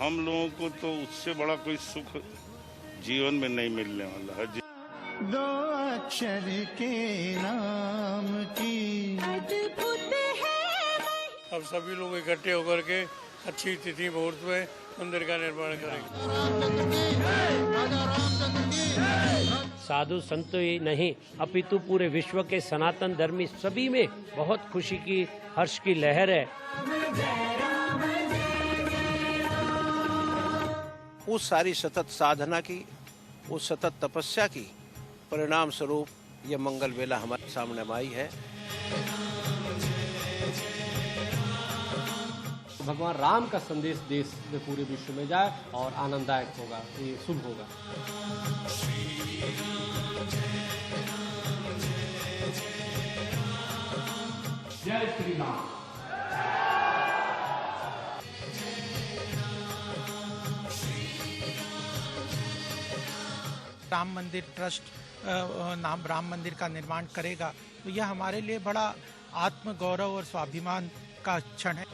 हम लोगों को तो उससे बड़ा कोई सुख जीवन में नहीं मिलने वाला है। दो अक्षर के नाम की अद्भुत है। अब सभी लोग इकट्ठे होकर के अच्छी तिथि मुहूर्त में मंदिर का निर्माण करेंगे। साधु संत ही नहीं अपितु पूरे विश्व के सनातन धर्मी सभी में बहुत खुशी की, हर्ष की लहर है। उस सारी सतत साधना की, उस सतत तपस्या की परिणाम स्वरूप ये मंगल वेला हमारे सामने आई है। भगवान राम का संदेश देश में पूरे विश्व में जाए और आनंददायक होगा, ये शुभ होगा। जय श्री राम। राम मंदिर ट्रस्ट नाम राम मंदिर का निर्माण करेगा, तो यह हमारे लिए बड़ा आत्म गौरव और स्वाभिमान का क्षण है।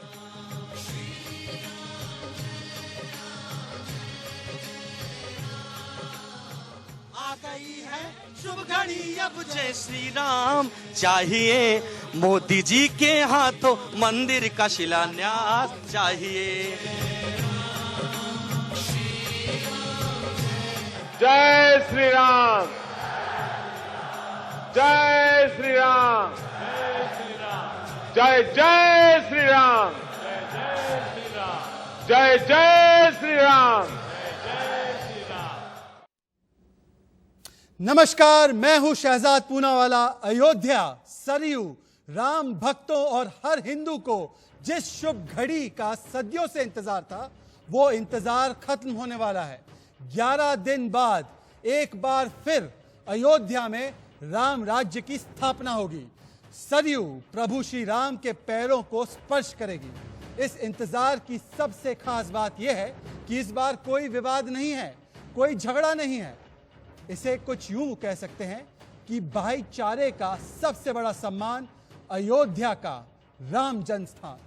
आ गई है शुभ घड़ी, अब जय श्री राम चाहिए, मोदी जी के हाथों मंदिर का शिलान्यास चाहिए। जय श्री राम, जय श्री राम, जय जय श्री राम, जय जय श्री राम। नमस्कार, मैं हूं शहजाद पूनावाला। अयोध्या, सरयू, राम भक्तों और हर हिंदू को जिस शुभ घड़ी का सदियों से इंतजार था, वो इंतजार खत्म होने वाला है। 11 दिन बाद एक बार फिर अयोध्या में राम राज्य की स्थापना होगी। सरयू प्रभु श्री राम के पैरों को स्पर्श करेगी। इस इंतजार की सबसे खास बात यह है कि इस बार कोई विवाद नहीं है, कोई झगड़ा नहीं है। इसे कुछ यूं कह सकते हैं कि भाईचारे का सबसे बड़ा सम्मान अयोध्या का राम जन्म स्थान,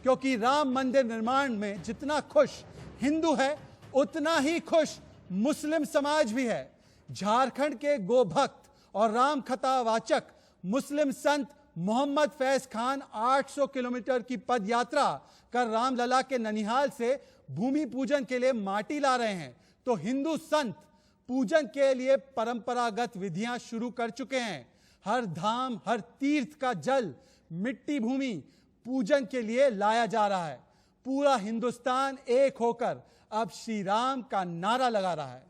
क्योंकि राम मंदिर निर्माण में जितना खुश हिंदू है, उतना ही खुश मुस्लिम समाज भी है। झारखंड के गोभक्त और राम कथा वाचक मुस्लिम संत मोहम्मद फैज खान 800 किलोमीटर की पद यात्रा कर रामलला के ननिहाल से भूमि पूजन के लिए माटी ला रहे हैं, तो हिंदू संत पूजन के लिए परंपरागत विधियां शुरू कर चुके हैं। हर धाम, हर तीर्थ का जल, मिट्टी भूमि पूजन के लिए लाया जा रहा है। पूरा हिंदुस्तान एक होकर अब श्री राम का नारा लगा रहा है।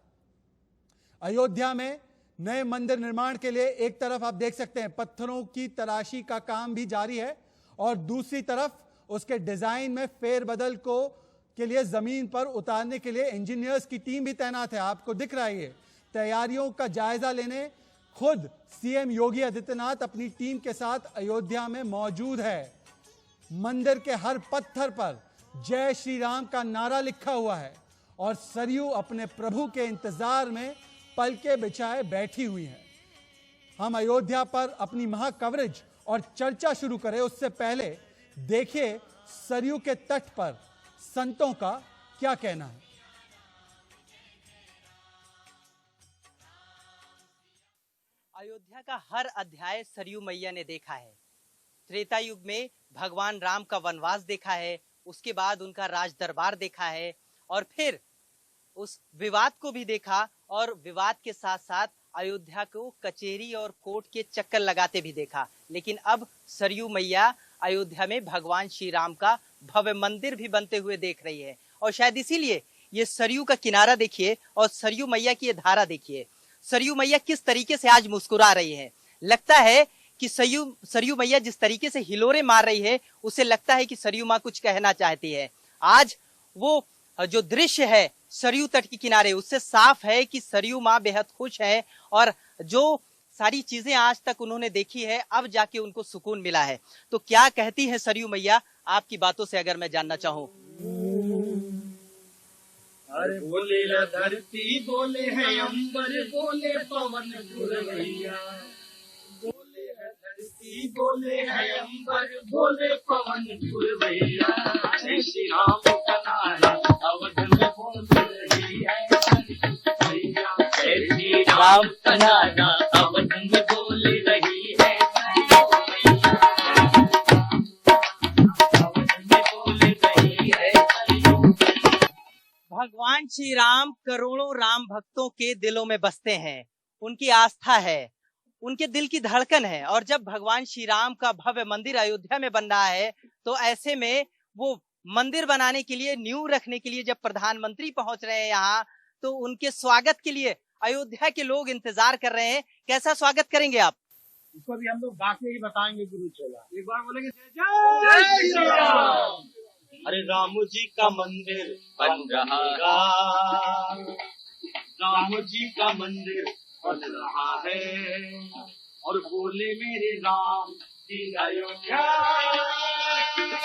अयोध्या में नए मंदिर निर्माण के लिए एक तरफ आप देख सकते हैं पत्थरों की तराशी का काम भी जारी है, और दूसरी तरफ उसके डिजाइन में फेरबदल के लिए जमीन पर उतारने के लिए इंजीनियर्स की टीम भी तैनात है। आपको दिख रहा है, ये तैयारियों का जायजा लेने खुद सीएम योगी आदित्यनाथ अपनी टीम के साथ अयोध्या में मौजूद है। मंदिर के हर पत्थर पर जय श्री राम का नारा लिखा हुआ है, और सरयू अपने प्रभु के इंतजार में पलके बिछाए बैठी हुई है। हम अयोध्या पर अपनी महा कवरेज और चर्चा शुरू करें उससे पहले देखिए सरयू के तट पर संतों का क्या कहना है। अयोध्या का हर अध्याय सरयू मैया ने देखा है। त्रेता युग में भगवान राम का वनवास देखा है, उसके बाद उनका राज दरबार देखा है, और फिर उस विवाद को भी देखा, और विवाद के साथ साथ अयोध्या को कचेरी और कोर्ट के चक्कर लगाते भी देखा। लेकिन अब सरयू मैया अयोध्या में भगवान श्री राम का भव्य मंदिर भी बनते हुए देख रही है, और शायद इसीलिए ये सरयू का किनारा देखिए और सरयू मैया की ये धारा देखिए। सरयू मैया किस तरीके से आज मुस्कुरा रही है। लगता है कि सरयू मैया जिस तरीके से हिलोरे मार रही है, उसे लगता है कि सरयू माँ कुछ कहना चाहती है। आज वो जो दृश्य है सरयू तट के किनारे, उससे साफ है कि सरयू माँ बेहद खुश है, और जो सारी चीजें आज तक उन्होंने देखी है, अब जाके उनको सुकून मिला है। तो क्या कहती है सरयू मैया, आपकी बातों से अगर मैं जानना चाहूँ। अरे बोले धरती, बोले है अंबर, बोले पवन पुरवैया, बोले है धरती बोले है अंबर, बोले पवन पुरवैया, जय श्री राम का नारा अवध में बोल रही है भैया, जय श्री राम का नारा अवध में बोल रही है भगवान श्री राम करोड़ों राम भक्तों के दिलों में बसते हैं, उनकी आस्था है, उनके दिल की धड़कन है। और जब भगवान श्री राम का भव्य मंदिर अयोध्या में बन रहा है, तो ऐसे में वो मंदिर बनाने के लिए, नींव रखने के लिए जब प्रधानमंत्री पहुंच रहे हैं यहाँ, तो उनके स्वागत के लिए अयोध्या के लोग इंतजार कर रहे हैं। कैसा स्वागत करेंगे आप? इसको भी हम लोग गा के ही बताएंगे गुरु चेला। एक बार बोलेंगे जय श्री राम। अरे राम जी का मंदिर बन रहा, राम जी का मंदिर बन रहा है, और बोले मेरे राम की अयोध्या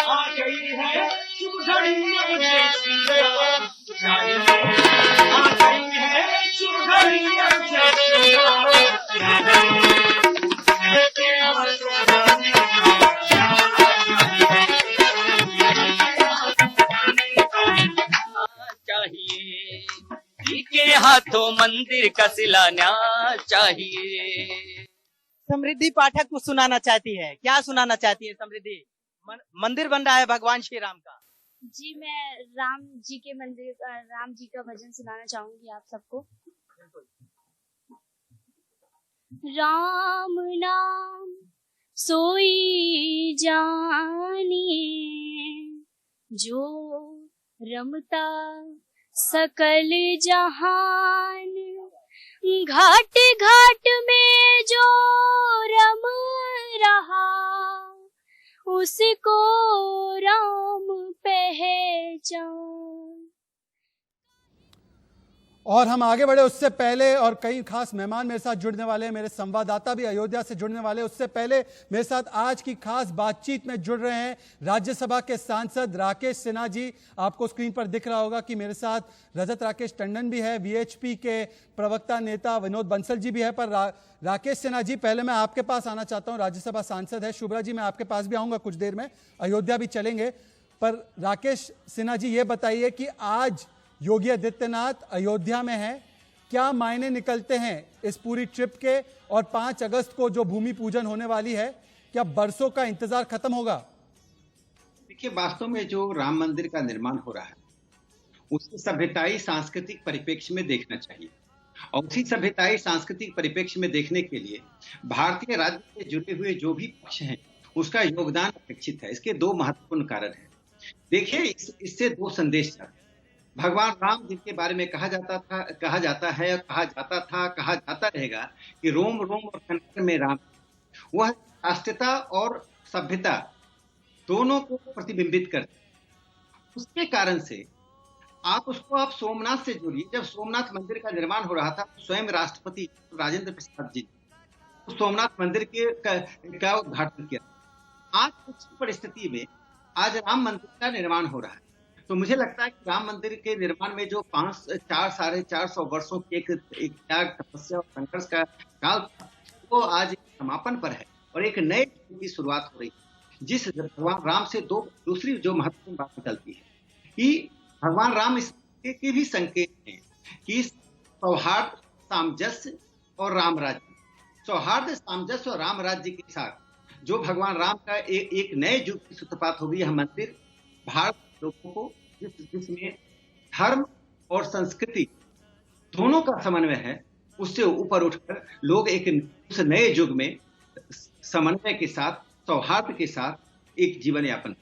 आ गई है शुभ घड़ी, अब जय श्री राम आ गई है शुभ घड़ी, अब जय श्री राम के हाथों मंदिर का शिलान्यास चाहिए। समृद्धि पाठक को सुनाना चाहती है, क्या सुनाना चाहती है समृद्धि? मंदिर बन रहा है भगवान श्री राम का। जी, मैं राम जी के मंदिर का, राम जी का भजन सुनाना चाहूंगी आप सबको। राम नाम सोई जानिए, जो रमता सकल जहान, घाट घाट में जो रम रहा, उसको राम पहचान। और हम आगे बढ़े उससे पहले, और कई खास मेहमान मेरे साथ जुड़ने वाले हैं, मेरे संवाददाता भी अयोध्या से जुड़ने वाले हैं। उससे पहले मेरे साथ आज की खास बातचीत में जुड़ रहे हैं राज्यसभा के सांसद राकेश सिन्हा जी। आपको स्क्रीन पर दिख रहा होगा कि मेरे साथ रजत राकेश टंडन भी है, वीएचपी के प्रवक्ता नेता विनोद बंसल जी भी है। पर राकेश सिन्हा जी, पहले मैं आपके पास आना चाहता हूँ, राज्यसभा सांसद है। शुभ्रा जी, मैं आपके पास भी आऊँगा कुछ देर में, अयोध्या भी चलेंगे। पर राकेश सिन्हा जी, ये बताइए कि आज योगी आदित्यनाथ अयोध्या में है, क्या मायने निकलते हैं इस पूरी ट्रिप के? और 5 अगस्त को जो भूमि पूजन होने वाली है, क्या बरसों का इंतजार खत्म होगा? देखिए, वास्तव में जो राम मंदिर का निर्माण हो रहा है, उसे सभ्यताई सांस्कृतिक परिप्रेक्ष्य में देखना चाहिए। और उसी सभ्यताई सांस्कृतिक परिप्रेक्ष्य में देखने के लिए भारतीय राज्य से जुड़े हुए जो भी पक्ष हैं, उसका योगदान अपेक्षित है। इसके 2 महत्वपूर्ण कारण हैं। देखिए, इससे 2 संदेश हैं। भगवान राम, जिनके बारे में कहा जाता रहेगा कि रोम रोम और कण में राम, वह राष्ट्रीयता और सभ्यता दोनों को प्रतिबिंबित करते हैं। उसके कारण से आप सोमनाथ से जोड़िए। जब सोमनाथ मंदिर का निर्माण हो रहा था, स्वयं राष्ट्रपति राजेंद्र प्रसाद जी सोमनाथ मंदिर का उद्घाटन किया। आज कुछ परिस्थिति में आज राम मंदिर का निर्माण हो रहा है। तो मुझे लगता है कि राम मंदिर के निर्माण में जो 400-450 वर्षों की एक त्याग, तपस्या और संघर्ष का काल था, वो आज समापन पर है और एक नए युग की शुरुआत हो रही है। जिस भगवान राम से दूसरी जो महत्वपूर्ण बात निकलती है कि भगवान राम इसके भी संकेत हैं कि सौहार्द, सामंजस्य और राम राज्य, सौहार्द, सामंजस्य और राम राज्य के साथ जो भगवान राम का एक नए युग की सूत्रपात होगी। यह मंदिर भारत लोगों को, जिसमें धर्म और संस्कृति दोनों का समन्वय है, उससे ऊपर उठकर लोग उस नए युग में समन्वय के साथ, सौहार्द के साथ एक जीवन यापन।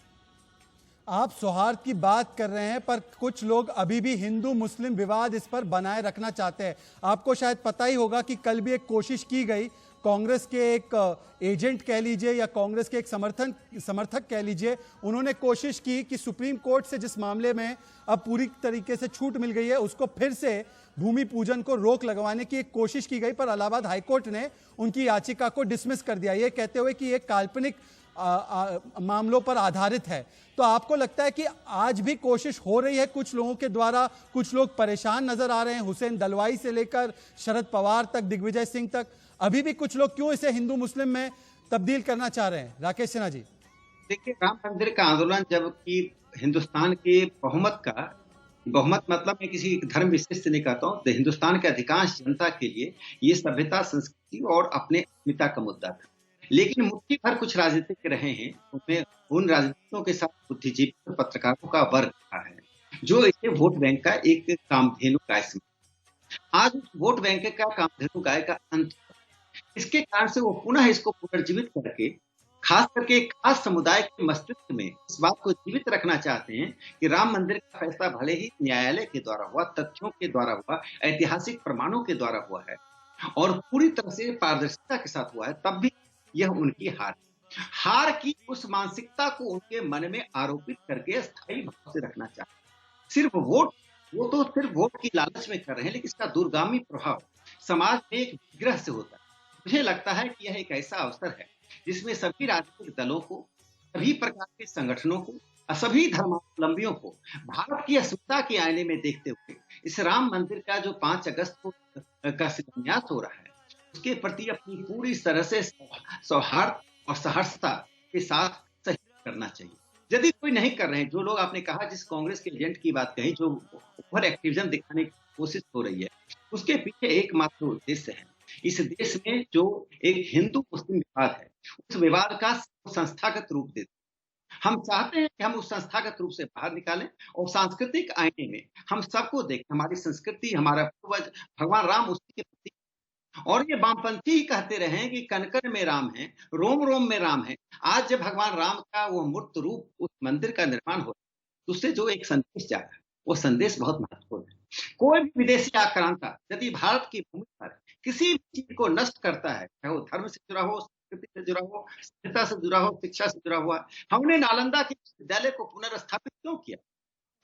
आप सौहार्द की बात कर रहे हैं, पर कुछ लोग अभी भी हिंदू मुस्लिम विवाद इस पर बनाए रखना चाहते हैं। आपको शायद पता ही होगा कि कल भी एक कोशिश की गई, कांग्रेस के एक एजेंट कह लीजिए या कांग्रेस के एक समर्थक कह लीजिए, उन्होंने कोशिश की कि सुप्रीम कोर्ट से जिस मामले में अब पूरी तरीके से छूट मिल गई है, उसको फिर से भूमि पूजन को रोक लगवाने की एक कोशिश की गई। पर इलाहाबाद हाईकोर्ट ने उनकी याचिका को डिसमिस कर दिया, ये कहते हुए कि ये काल्पनिक मामलों पर आधारित है। तो आपको लगता है कि आज भी कोशिश हो रही है कुछ लोगों के द्वारा? कुछ लोग परेशान नजर आ रहे हैं, हुसैन दलवाई से लेकर शरद पवार तक, दिग्विजय सिंह तक। अभी भी कुछ लोग क्यों इसे हिंदू मुस्लिम में तब्दील करना चाह रहे हैं? राकेश सिन्हा जी। देखिए, राम मंदिर का आंदोलन जबकि हिंदुस्तान के बहुमत मतलब मैं किसी धर्म विशेष से नहीं कहता हूँ, तो हिंदुस्तान के अधिकांश जनता के लिए ये सभ्यता, संस्कृति और अपने अस्मिता का मुद्दा था। लेकिन मुट्ठी भर कुछ राजनीतिक रहे हैं, उनमें उन राजनीतिकों के साथ बुद्धिजीवी और पत्रकारों का वर्ग रहा है जो इसे वोट बैंक का एक कामधेनु गाय समझ। आज उस वोट बैंक का कामधेनु गाय का अंत, इसके कारण से वो पुनः इसको पुनर्जीवित करके खास करके एक खास समुदाय के मस्तिष्क में इस बात को जीवित रखना चाहते हैं कि राम मंदिर का फैसला भले ही न्यायालय के द्वारा हुआ, तथ्यों के द्वारा हुआ, ऐतिहासिक प्रमाणों के द्वारा हुआ है और पूरी तरह से पारदर्शिता के साथ हुआ है, तब भी यह उनकी हार की उस मानसिकता को उनके मन में आरोपित करके स्थायी भाव से रखना चाहते हैं। सिर्फ वोट की लालच में कर रहे हैं, लेकिन इसका दूरगामी प्रभाव समाज में एक विग्रह से होता है। मुझे लगता है कि यह एक ऐसा अवसर है जिसमें सभी राजनीतिक दलों को, सभी प्रकार के संगठनों को, सभी धर्मावलंबियों को भारत की अस्मिता के आईने में देखते हुए इस राम मंदिर का जो 5 अगस्त को का शिलान्यास हो रहा है, उसके प्रति अपनी पूरी तरह से सौहार्द और सहर्षता के साथ सहयोग करना चाहिए। यदि कोई नहीं कर रहे हैं, जो लोग आपने कहा, जिस कांग्रेस के एजेंट की बात कही, जो ओवर एक्टिविज्म दिखाने की कोशिश हो रही है, उसके पीछे एकमात्र उद्देश्य है। इस देश में जो एक हिंदू मुस्लिम विवाद है, उस विवाद का संस्थागत रूप देते। हम चाहते हैं कि हम उस संस्थागत रूप से बाहर निकालें और सांस्कृतिक आईने में हम सबको देखें, हमारी संस्कृति, हमारा पूर्वज भगवान राम उसी के प्रति। और ये वामपंथी ही कहते रहे कि कण-कण में राम है, रोम रोम में राम है। आज जब भगवान राम का वो मूर्त रूप उस मंदिर का निर्माण हो, उससे जो एक संदेश जा रहा है, वो संदेश बहुत महत्वपूर्ण है। कोई भी विदेशी आक्रांता यदि भारत की भूमि पर किसी भी चीज को नष्ट करता है, चाहे वो धर्म से जुड़ा हो, संस्कृति से जुड़ा हो, सभ्यता से जुड़ा हो, शिक्षा से जुड़ा हुआ, हमने नालंदा के विश्वविद्यालय को पुनर्स्थापित क्यों किया?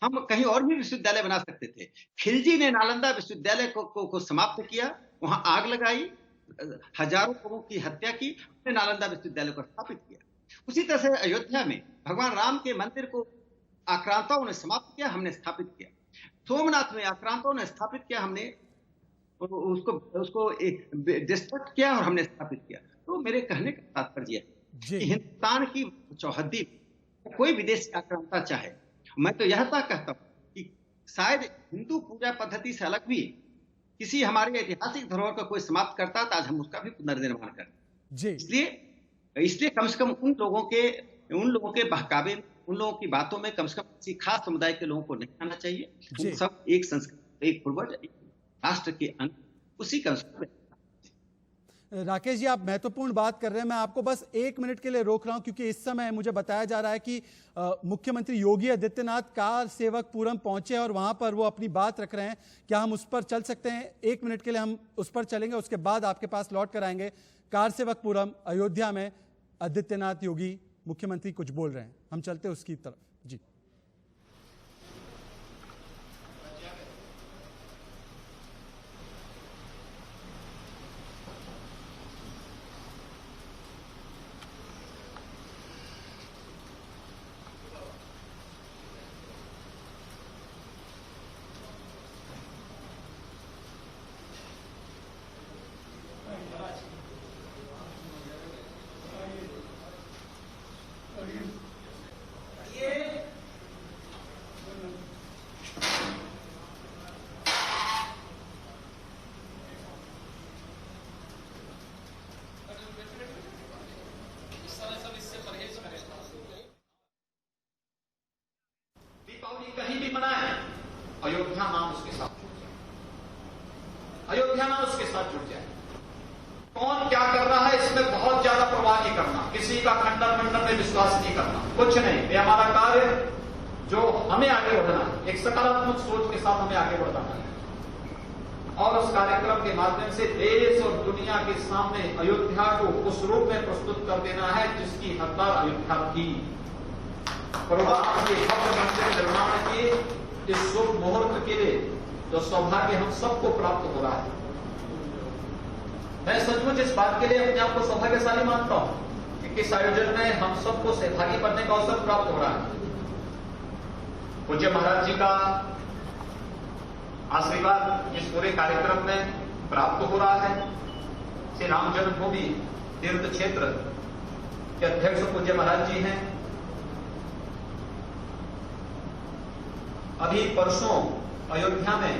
हम कहीं और भी विश्वविद्यालय बना सकते थे। खिलजी ने नालंदा विश्वविद्यालय को समाप्त किया, वहां आग लगाई, हजारों लोगों की हत्या की, हमने नालंदा विश्वविद्यालय को स्थापित किया। उसी तरह से अयोध्या में भगवान राम के मंदिर को आक्रांताओं ने समाप्त किया, हमने स्थापित किया। सोमनाथ में आक्रांताओं ने स्थापित किया, हमने उसको डिस्ट्रक्ट किया और हमने स्थापित किया। तो मेरे कहने का तात्पर्य है कि हिंदुस्तान की चौहद्दी कोई विदेशी आक्रांता चाहे, मैं तो यह तक कहता हूँ कि शायद हिंदू पूजा पद्धति से अलग भी किसी हमारे ऐतिहासिक धरोहर का कोई समाप्त करता तो आज हम उसका भी पुनर्निर्माण करते। इसलिए कम से कम उन लोगों के बहकावे, उन लोगों की बातों में कम से कम किसी खास समुदाय के लोगों को नहीं आना चाहिए। हम सब एक संस्कृति, एक पूर्वज, एक राष्ट्र के अंग, उसी का। राकेश जी, आप महत्वपूर्ण बात कर रहे हैं। मैं आपको बस 1 मिनट के लिए रोक रहा हूं क्योंकि इस समय मुझे बताया जा रहा है कि मुख्यमंत्री योगी आदित्यनाथ कार सेवक पुरम पहुंचे और वहां पर वो अपनी बात रख रहे हैं। क्या हम उस पर चल सकते हैं? 1 मिनट के लिए हम उस पर चलेंगे, उसके बाद आपके पास लौट कर आएंगे। कार सेवक पुरम अयोध्या में आदित्यनाथ योगी मुख्यमंत्री कुछ बोल रहे हैं, हम चलते उसकी तरफ। जी कहीं भी मनाए, अयोध्या नाम उसके साथ जुड़ जाए, अयोध्या नाम उसके साथ जुड़ जाए। कौन क्या कर रहा है इसमें बहुत ज्यादा परवाह नहीं करना, किसी का खंडन मंडन में विश्वास नहीं करना, कुछ नहीं। ये हमारा कार्य जो हमें आगे बढ़ना है, एक सकारात्मक सोच के साथ हमें आगे बढ़ना है और उस कार्यक्रम के माध्यम से देश और दुनिया के सामने अयोध्या को उस रूप में प्रस्तुत कर देना है जिसकी हकदार अयोध्या थी। प्रभुराम के भव्य मंदिर निर्माण के इस शुभ मुहूर्त के लिए जो सौभाग्य हम सबको प्राप्त हो रहा है, मैं सचमुच इस बात के लिए अपने आप को सौभाग्यशाली मानता हूं कि इस आयोजन में हम सबको सहभागी बनने का अवसर प्राप्त हो रहा है। पूज्य महाराज जी का आशीर्वाद इस पूरे कार्यक्रम में प्राप्त हो रहा है। श्री राम जन्मभूमि तीर्थ क्षेत्र के अध्यक्ष पूज्य महाराज जी हैं। अभी परसों अयोध्या में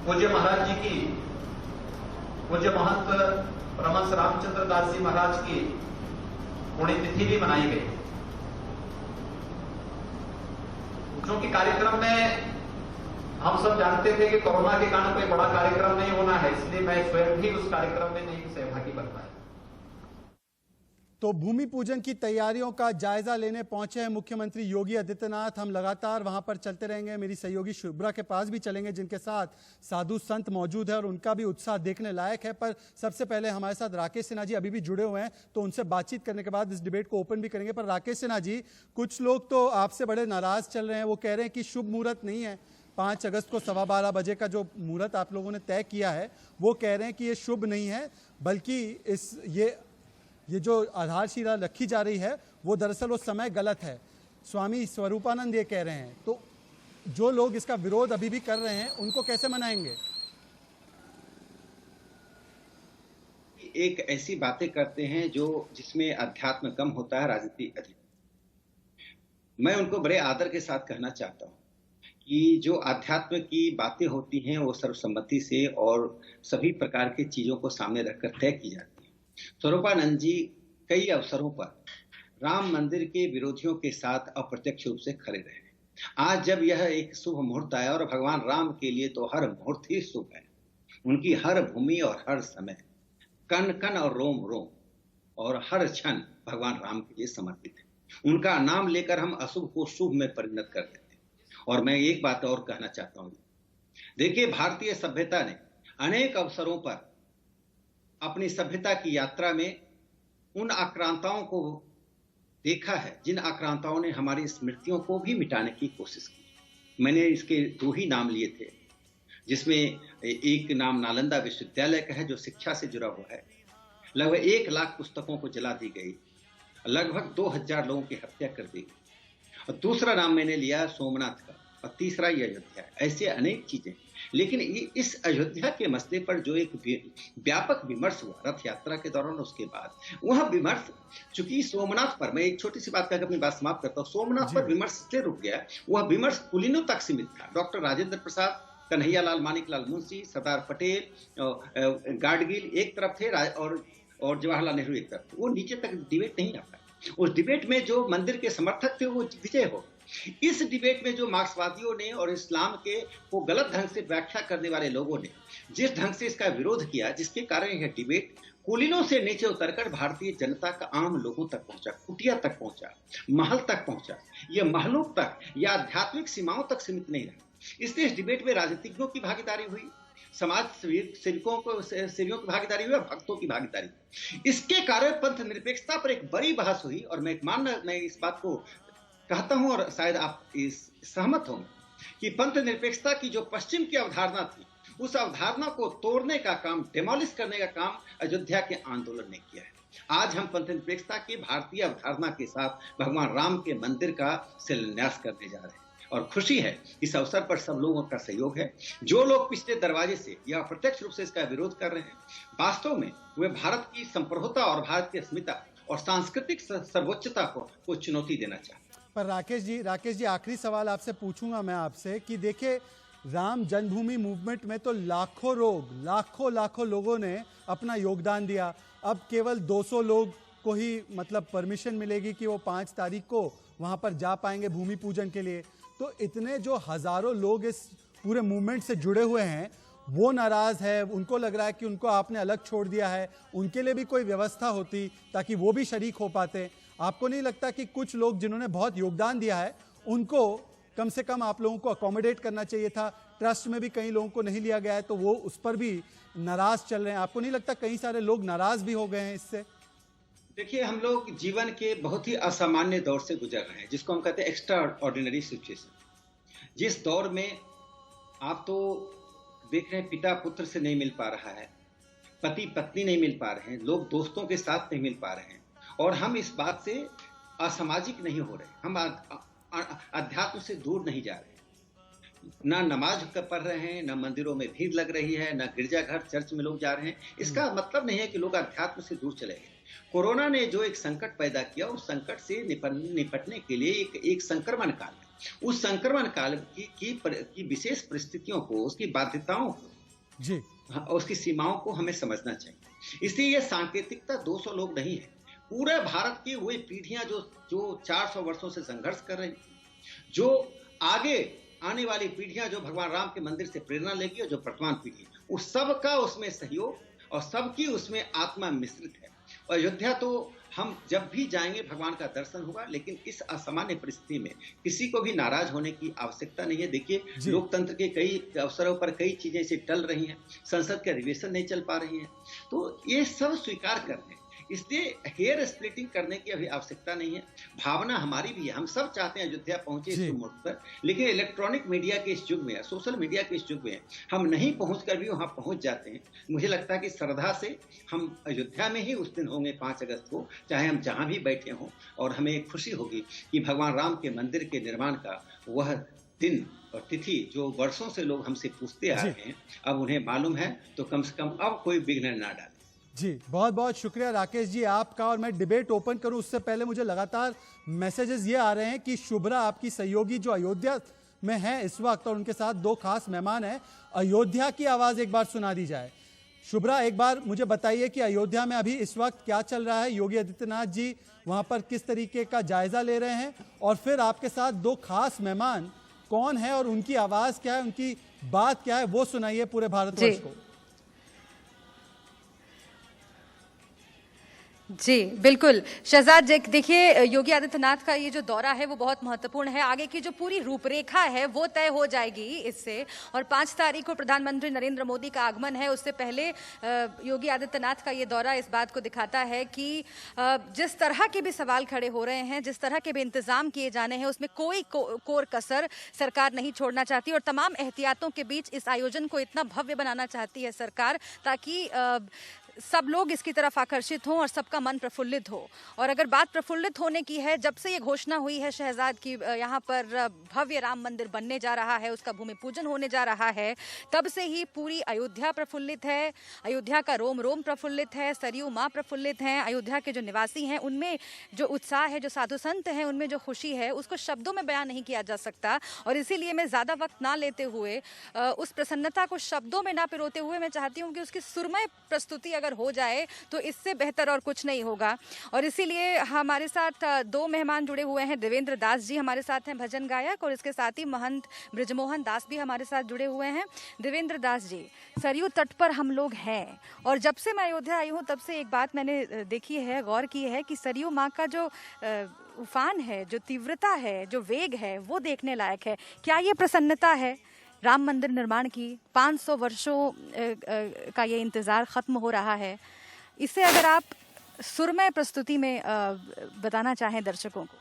पूज्य महाराज जी की, पूज्य महंत परमहंस रामचंद्र दास जी महाराज की पुण्यतिथि भी मनाई गई। क्योंकि कार्यक्रम में हम सब जानते थे कि कोरोना के कारण कोई बड़ा कार्यक्रम नहीं होना है, इसलिए मैं स्वयं भी उस कार्यक्रम में नहीं सहभागी बन पाया। तो भूमि पूजन की तैयारियों का जायजा लेने पहुंचे हैं मुख्यमंत्री योगी आदित्यनाथ। हम लगातार वहां पर चलते रहेंगे, मेरी सहयोगी शुभ्रा के पास भी चलेंगे जिनके साथ साधु संत मौजूद है और उनका भी उत्साह देखने लायक है। पर सबसे पहले हमारे साथ राकेश सिन्हा जी अभी भी जुड़े हुए हैं, तो उनसे बातचीत करने के बाद इस डिबेट को ओपन भी करेंगे। पर राकेश सिन्हा जी, कुछ लोग तो आपसे बड़े नाराज चल रहे हैं, वो कह रहे हैं कि शुभ मुहूर्त नहीं है। 5 अगस्त को 12:15 बजे का जो मुहूर्त आप लोगों ने तय किया है, वो कह रहे हैं कि ये शुभ नहीं है, बल्कि ये जो आधारशिला रखी जा रही है वो दरअसल वो समय गलत है। स्वामी स्वरूपानंद ये कह रहे हैं। तो जो लोग इसका विरोध अभी भी कर रहे हैं उनको कैसे मनाएंगे? एक ऐसी बातें करते हैं जिसमें अध्यात्म कम होता है, राजनीति अधिक। मैं उनको बड़े आदर के साथ कहना चाहता हूँ कि जो अध्यात्म की बातें होती हैं वो सर्वसम्मति से और सभी प्रकार की चीजों को सामने रखकर तय की जाती है। स्वरूपानंद जी कई अवसरों पर राम मंदिर के विरोधियों के साथ अप्रत्यक्ष रूप से खड़े रहे। आज जब यह एक शुभ मुहूर्त आया, और भगवान राम के लिए तो हर मुहूर्त ही शुभ है, उनकी हर भूमि और हर समय, कण कण और रोम रोम और हर क्षण भगवान राम के लिए समर्पित है। उनका नाम लेकर हम अशुभ को शुभ में परिणत कर देते हैं। और मैं एक बात और कहना चाहता हूँ, देखिए, भारतीय सभ्यता ने अनेक अवसरों पर अपनी सभ्यता की यात्रा में उन आक्रांताओं को देखा है जिन आक्रांताओं ने हमारी स्मृतियों को भी मिटाने की कोशिश की। मैंने इसके 2 ही नाम लिए थे, जिसमें एक नाम नालंदा विश्वविद्यालय का है जो शिक्षा से जुड़ा हुआ है। लगभग 1 लाख पुस्तकों को जला दी गई, लगभग 2000 लोगों की हत्या कर दी गई। और दूसरा नाम मैंने लिया सोमनाथ का, और तीसरा ये अयोध्या। ऐसे अनेक चीजें, लेकिन इस अयोध्या के मसले पर जो एक व्यापक विमर्श हुआ रथ यात्रा के दौरान, उसके बाद वह विमर्श, चूंकि सोमनाथ पर, मैं एक छोटी सी बात कहकर अपनी बात समाप्त करता हूँ, सोमनाथ पर विमर्श से रुक गया। वह विमर्श कुलीनों तक सीमित था। डॉक्टर राजेंद्र प्रसाद, कन्हैया लाल, मानिकलाल मुंशी, सरदार पटेल, गाडगिल एक तरफ थे और जवाहरलाल नेहरू एक तरफ थे। वो नीचे तक डिबेट नहीं आता। उस डिबेट में जो मंदिर के समर्थक थे वो विजय हो। इस डिबेट में जो मार्क्सवादियों ने और इस्लाम के को गलत ढंग से व्याख्या करने वाले लोगों ने जिस ढंग से इसका विरोध किया, जिसके कारण यह डिबेट कुलीनों से नीचे उतरकर भारतीय जनता का, आम लोगों तक पहुंचा, कुटिया तक पहुंचा, महल तक पहुंचा। यह महलों तक या आध्यात्मिक सीमाओं तक सीमित नहीं रहा। इसलिए इस डिबेट में राजनीतिज्ञों की भागीदारी हुई, समाज सेवकों की भागीदारी हुई और भक्तों की भागीदारी हुई। इसके कारण पंथ निरपेक्षता पर एक बड़ी बहस हुई। और मैं इस बात को कहता हूं, और शायद आप सहमत होंगे, कि पंथ निरपेक्षता की जो पश्चिम की अवधारणा थी, उस अवधारणा को तोड़ने का काम, डेमोलिश करने का काम अयोध्या के आंदोलन ने किया है। आज हम पंथ निरपेक्षता की भारतीय अवधारणा के साथ भगवान राम के मंदिर का शिलान्यास करने जा रहे हैं। और खुशी है, इस अवसर पर सब लोगों का सहयोग है। जो लोग पिछले दरवाजे से या अप्रत्यक्ष रूप से इसका विरोध कर रहे हैं, वास्तव में वे भारत की संप्रभुता और भारत की अस्मिता और सांस्कृतिक सर्वोच्चता को चुनौती देना चाहते हैं। पर राकेश जी आखिरी सवाल आपसे पूछूंगा मैं आपसे कि देखिए, राम जन्मभूमि मूवमेंट में तो लाखों लोगों ने अपना योगदान दिया। अब केवल 200 लोग को ही मतलब परमिशन मिलेगी कि वो 5 तारीख को वहां पर जा पाएंगे भूमि पूजन के लिए। तो इतने जो हजारों लोग इस पूरे मूवमेंट से जुड़े हुए हैं, वो नाराज है, उनको लग रहा है कि उनको आपने अलग छोड़ दिया है। उनके लिए भी कोई व्यवस्था होती ताकि वो भी शरीक हो पाते। आपको नहीं लगता कि कुछ लोग जिन्होंने बहुत योगदान दिया है, उनको कम से कम आप लोगों को अकोमोडेट करना चाहिए था? ट्रस्ट में भी कई लोगों को नहीं लिया गया है, तो वो उस पर भी नाराज चल रहे हैं। आपको नहीं लगता कई सारे लोग नाराज भी हो गए हैं इससे? देखिए, हम लोग जीवन के बहुत ही असामान्य दौर से गुजर रहे हैं, जिसको हम कहते हैं एक्स्ट्रा ऑर्डिनरी सिचुएशन। जिस दौर में आप तो देख रहे हैं, पिता पुत्र से नहीं मिल पा रहा है, पति पत्नी नहीं मिल पा रहे हैं, लोग दोस्तों के साथ नहीं मिल पा रहे हैं, और हम इस बात से असामाजिक नहीं हो रहे, हम अध्यात्म से दूर नहीं जा रहे। ना नमाज पढ़ रहे हैं, ना मंदिरों में भीड़ लग रही है, ना गिरजाघर चर्च में लोग जा रहे हैं। इसका मतलब नहीं है कि लोग अध्यात्म से दूर चले गए। कोरोना ने जो एक संकट पैदा किया, उस संकट से निपटने के लिए एक संक्रमण काल है। उस संक्रमण काल की विशेष परिस्थितियों को, उसकी बाध्यताओं को जी, उसकी सीमाओं को हमें समझना चाहिए। इसलिए यह सांकेतिकता 200 लोग नहीं है, पूरे भारत की वही पीढ़ियां जो 400 वर्षों से संघर्ष कर रही, जो आगे आने वाली पीढ़ियां जो भगवान राम के मंदिर से प्रेरणा लेगी, और जो वर्तमान पीढ़ी, उस सबका उसमें सहयोग और सबकी उसमें आत्मा मिश्रित है। और अयोध्या तो हम जब भी जाएंगे भगवान का दर्शन होगा, लेकिन इस असामान्य परिस्थिति में किसी को भी नाराज होने की आवश्यकता नहीं है। देखिए, लोकतंत्र के कई अवसरों पर कई चीजें से टल रही हैं, संसद के अधिवेशन नहीं चल पा रही हैं, तो ये सब स्वीकार करते हैं। इसलिए हेयर स्प्लिटिंग करने की अभी आवश्यकता नहीं है। भावना हमारी भी है, हम सब चाहते हैं अयोध्या पहुंचे इस मुहूर्त पर, लेकिन इलेक्ट्रॉनिक मीडिया के इस युग में, सोशल मीडिया के इस युग में हम नहीं पहुंचकर भी वहां पहुंच जाते हैं। मुझे लगता है कि श्रद्धा से हम अयोध्या में ही उस दिन होंगे 5 अगस्त को, चाहे हम जहां भी बैठे हों, और हमें खुशी होगी कि भगवान राम के मंदिर के निर्माण का वह दिन और तिथि जो वर्षों से लोग हमसे पूछते आ रहे हैं, अब उन्हें मालूम है, तो कम से कम अब कोई विघ्न ना डाले। जी, बहुत बहुत शुक्रिया राकेश जी आपका। और मैं डिबेट ओपन करूं उससे पहले मुझे लगातार मैसेजेस ये आ रहे हैं कि शुभ्रा आपकी सहयोगी जो अयोध्या में है इस वक्त, और उनके साथ 2 खास मेहमान हैं, अयोध्या की आवाज़ एक बार सुना दी जाए। शुभ्रा, एक बार मुझे बताइए कि अयोध्या में अभी इस वक्त क्या चल रहा है, योगी आदित्यनाथ जी वहाँ पर किस तरीके का जायजा ले रहे हैं, और फिर आपके साथ 2 खास मेहमान कौन है और उनकी आवाज़ क्या है, उनकी बात क्या है, वो सुनाइए पूरे भारतवर्ष को। जी बिल्कुल शहजाद, देखिए योगी आदित्यनाथ का ये जो दौरा है वो बहुत महत्वपूर्ण है। आगे की जो पूरी रूपरेखा है वो तय हो जाएगी इससे, और 5 तारीख को प्रधानमंत्री नरेंद्र मोदी का आगमन है। उससे पहले योगी आदित्यनाथ का ये दौरा इस बात को दिखाता है कि जिस तरह के भी सवाल खड़े हो रहे हैं, जिस तरह के भी इंतजाम किए जाने हैं, उसमें कोई कोर कसर सरकार नहीं छोड़ना चाहती, और तमाम एहतियातों के बीच इस आयोजन को इतना भव्य बनाना चाहती है सरकार, ताकि सब लोग इसकी तरफ आकर्षित हों और सबका मन प्रफुल्लित हो। और अगर बात प्रफुल्लित होने की है, जब से ये घोषणा हुई है शहजाद की यहाँ पर भव्य राम मंदिर बनने जा रहा है, उसका भूमि पूजन होने जा रहा है, तब से ही पूरी अयोध्या प्रफुल्लित है। अयोध्या का रोम रोम प्रफुल्लित है, सरयू माँ प्रफुल्लित हैं। अयोध्या के जो निवासी हैं उनमें जो उत्साह है, जो साधु संत हैं उनमें जो खुशी है, उसको शब्दों में बयान नहीं किया जा सकता। और इसीलिए मैं ज़्यादा वक्त ना लेते हुए, उस प्रसन्नता को शब्दों में ना पिरोते हुए, मैं चाहती हूँ कि उसकी सुरमय प्रस्तुति अगर हो जाए तो इससे बेहतर और कुछ नहीं होगा। और इसीलिए हमारे साथ 2 मेहमान जुड़े हुए हैं। देवेंद्र दास जी हमारे साथ हैं, भजन गायक, और इसके साथ ही महंत ब्रजमोहन दास भी हमारे साथ जुड़े हुए हैं। देवेंद्र दास जी, सरयू तट पर हम लोग हैं, और जब से मैं अयोध्या आई हूँ तब से एक बात मैंने देखी है, गौर की है कि सरयू माँ का जो उफान है, जो तीव्रता है, जो वेग है, वो देखने लायक है। क्या ये प्रसन्नता है राम मंदिर निर्माण की? 500 वर्षों का ये इंतज़ार ख़त्म हो रहा है। इसे अगर आप सुरमय प्रस्तुति में बताना चाहें दर्शकों को।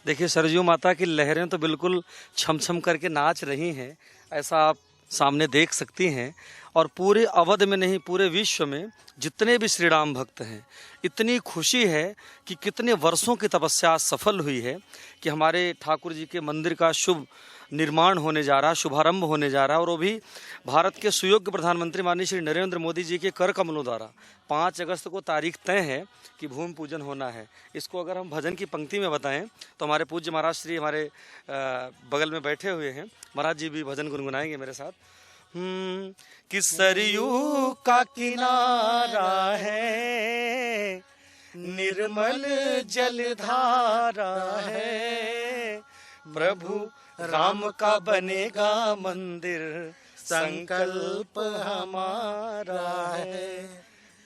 देखिए, सरयू माता की लहरें तो बिल्कुल छम छम करके नाच रही हैं, ऐसा आप सामने देख सकती हैं। और पूरे अवध में नहीं, पूरे विश्व में जितने भी श्री राम भक्त हैं, इतनी खुशी है कि कितने वर्षों की तपस्या सफल हुई है कि हमारे ठाकुर जी के मंदिर का शुभ निर्माण होने जा रहा है, शुभारंभ होने जा रहा है। और वो भी भारत के सुयोग्य प्रधानमंत्री माननीय श्री नरेंद्र मोदी जी के कर कमलों द्वारा 5 अगस्त को तारीख तय है कि भूमि पूजन होना है। इसको अगर हम भजन की पंक्ति में बताएं तो हमारे पूज्य महाराज श्री हमारे बगल में बैठे हुए हैं, महाराज जी भी भजन गुनगुनाएंगे मेरे साथ। कि सरयू का किनारा है, निर्मल जलधारा है, प्रभु राम का बनेगा मंदिर, संकल्प हमारा है।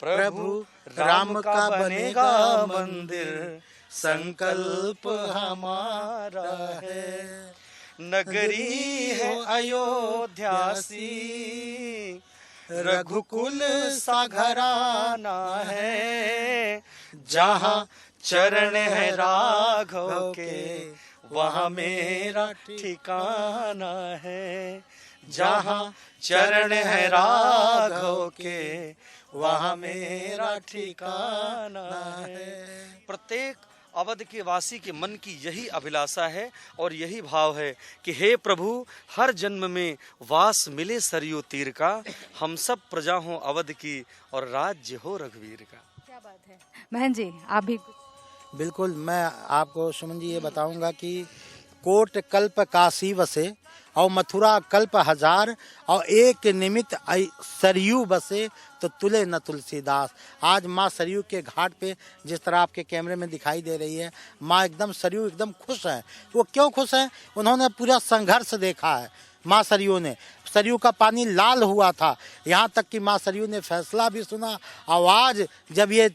प्रभु राम का बनेगा मंदिर, संकल्प हमारा है। नगरी है अयोध्या सी, रघुकुल सा घराना है, जहाँ चरण है राघव के, वहाँ मेरा ठिकाना है। जहाँ चरण है राघव के, वहाँ मेरा ठिकाना है। प्रत्येक अवध के वासी के मन की यही अभिलाषा है और यही भाव है कि हे प्रभु, हर जन्म में वास मिले सरयू तीर का, हम सब प्रजा हो अवध की और राज्य हो रघुवीर का। क्या बात है। बहन जी आप भी बिल्कुल, मैं आपको सुमन जी ये बताऊंगा कि कोट कल्प काशी बसे और मथुरा कल्प हजार और एक निमित्त सरयू बसे तो तुले न तुलसीदास। आज माँ सरयू के घाट पे जिस तरह आपके कैमरे में दिखाई दे रही है, माँ एकदम सरयू एकदम खुश है। वो क्यों खुश है? उन्होंने पूरा संघर्ष देखा है। माँ सरयू ने, सरयू का पानी लाल हुआ था, यहाँ तक कि माँ सरयू ने फैसला भी सुना। आवाज जब ये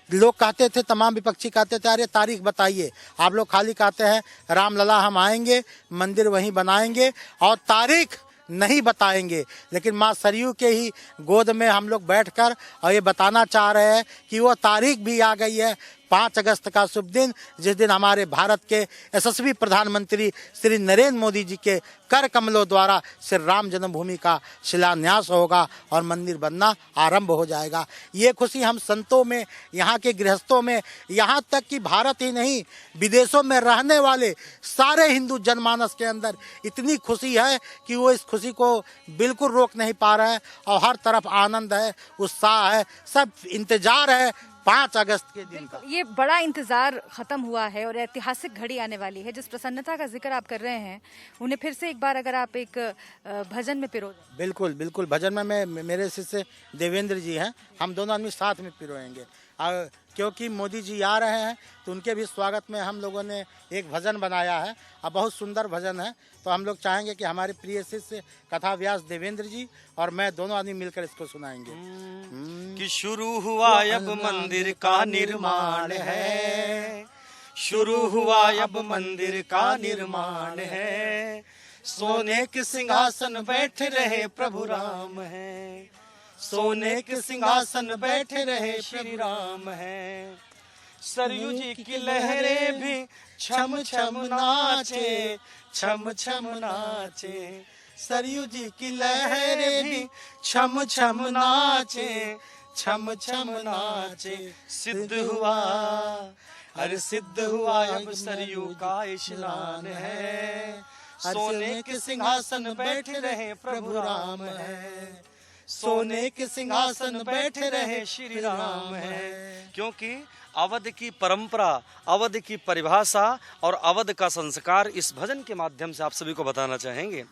लोग कहते थे, तमाम विपक्षी कहते थे अरे तारीख बताइए, आप लोग खाली कहते हैं रामलला हम आएंगे, मंदिर वहीं बनाएंगे और तारीख नहीं बताएंगे। लेकिन माँ सरयू के ही गोद में हम लोग बैठकर और ये बताना चाह रहे हैं कि वो तारीख भी आ गई है, 5 अगस्त का शुभ दिन, जिस दिन हमारे भारत के यशस्वी प्रधानमंत्री श्री नरेंद्र मोदी जी के कर कमलों द्वारा श्री राम जन्मभूमि का शिलान्यास होगा और मंदिर बनना आरंभ हो जाएगा। ये खुशी हम संतों में, यहाँ के गृहस्थों में, यहाँ तक कि भारत ही नहीं विदेशों में रहने वाले सारे हिंदू जनमानस के अंदर इतनी खुशी है कि वो इस खुशी को बिल्कुल रोक नहीं पा रहे हैं और हर तरफ आनंद है, उत्साह है, सब इंतजार है 5 अगस्त के दिन का। ये बड़ा इंतजार खत्म हुआ है और ऐतिहासिक घड़ी आने वाली है। जिस प्रसन्नता का जिक्र आप कर रहे हैं, उन्हें फिर से एक बार अगर आप एक भजन में पिरो दें। बिल्कुल बिल्कुल, भजन में मैं, मेरे शिष्य देवेंद्र जी हैं, हम दोनों आदमी साथ में पिरोएंगे। क्योंकि मोदी जी आ रहे हैं तो उनके भी स्वागत में हम लोगों ने एक भजन बनाया है और बहुत सुंदर भजन है। तो हम लोग चाहेंगे कि हमारे प्रिय शिष्य कथा व्यास देवेंद्र जी और मैं दोनों आदमी मिलकर इसको सुनाएंगे। कि शुरू हुआ अब मंदिर का निर्माण है, शुरू हुआ अब मंदिर का निर्माण है, सोने के सिंहासन बैठ रहे प्रभु राम है, सोने के सिंहासन बैठे रहे श्री राम है, सरयू जी की लहरें भी छम छम नाचे, छम छम नाचे, सरयू जी की लहरें भी छम छम नाचे, छम छम नाचे, सिद्ध हुआ अरे सिद्ध हुआ अब सरयू का स्नान है, सोने के सिंहासन बैठे रहे प्रभु राम है, सोने के सिंहासन बैठे रहे श्री राम है। क्योंकि अवध की परंपरा, अवध की परिभाषा और अवध का संस्कार इस भजन के माध्यम से आप सभी को बताना चाहेंगे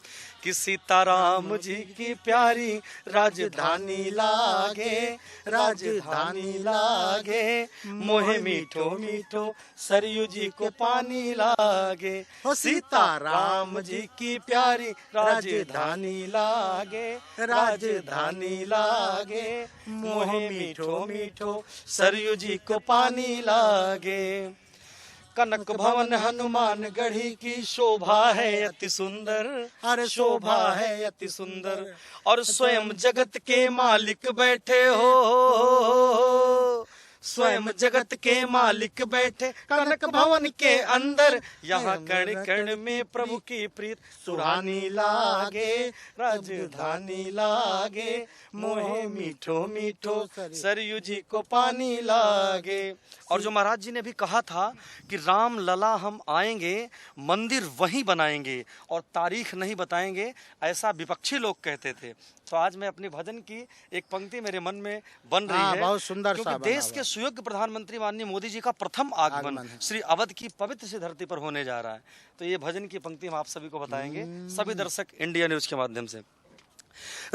कि सीताराम जी की प्यारी राजधानी लागे, राजधानी लागे, मोहे मीठो मीठो सरयू जी को पानी लागे, सीताराम जी की प्यारी राजधानी लागे, राजधानी लागे, मोहे मीठो मीठो सरयू जी को पानी लागे। कनक भवन हनुमान गढ़ी की शोभा है अति सुंदर, अरे शोभा है अति सुंदर, और स्वयं जगत के मालिक बैठे हो, स्वयं जगत के मालिक बैठे कनक भवन के अंदर, यहाँ कण कण में प्रभु की प्रीत सुहानी लागे, राजधानी लागे, मोहे मीठो मीठो सरयू जी को पानी लागे। और जो महाराज जी ने भी कहा था कि राम लला हम आएंगे, मंदिर वहीं बनाएंगे और तारीख नहीं बताएंगे, ऐसा विपक्षी लोग कहते थे। तो आज मैं अपनी भजन की एक पंक्ति मेरे मन में बन रही है, बहुत सुंदर, क्योंकि देश के सुयोग्य प्रधानमंत्री माननीय मोदी जी का प्रथम आगमन श्री अवध की पवित्र सी धरती पर होने जा रहा है। तो ये भजन की पंक्ति हम आप सभी को बताएंगे, सभी दर्शक इंडिया न्यूज के माध्यम से।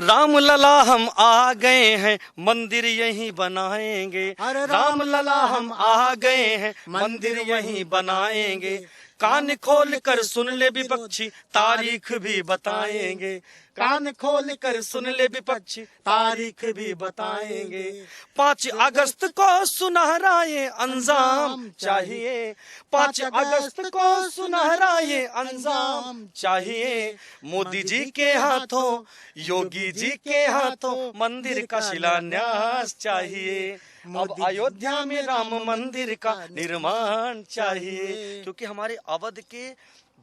राम लला हम आ गए हैं, मंदिर यहीं बनाएंगे, राम लला हम आ गए हैं, मंदिर यहीं बनाएंगे, कान खोल कर सुन ले विपक्षी तारीख भी बताएंगे, कान खोल कर सुन ले विपक्षी तारीख भी बताएंगे, 5 अगस्त को सुनहरा ये अंजाम चाहिए, 5 अगस्त को सुनहरा ये अंजाम चाहिए, मोदी जी के हाथों, योगी जी के हाथों मंदिर का शिलान्यास चाहिए, अब अयोध्या में राम मंदिर का निर्माण चाहिए। क्योंकि हमारे अवध के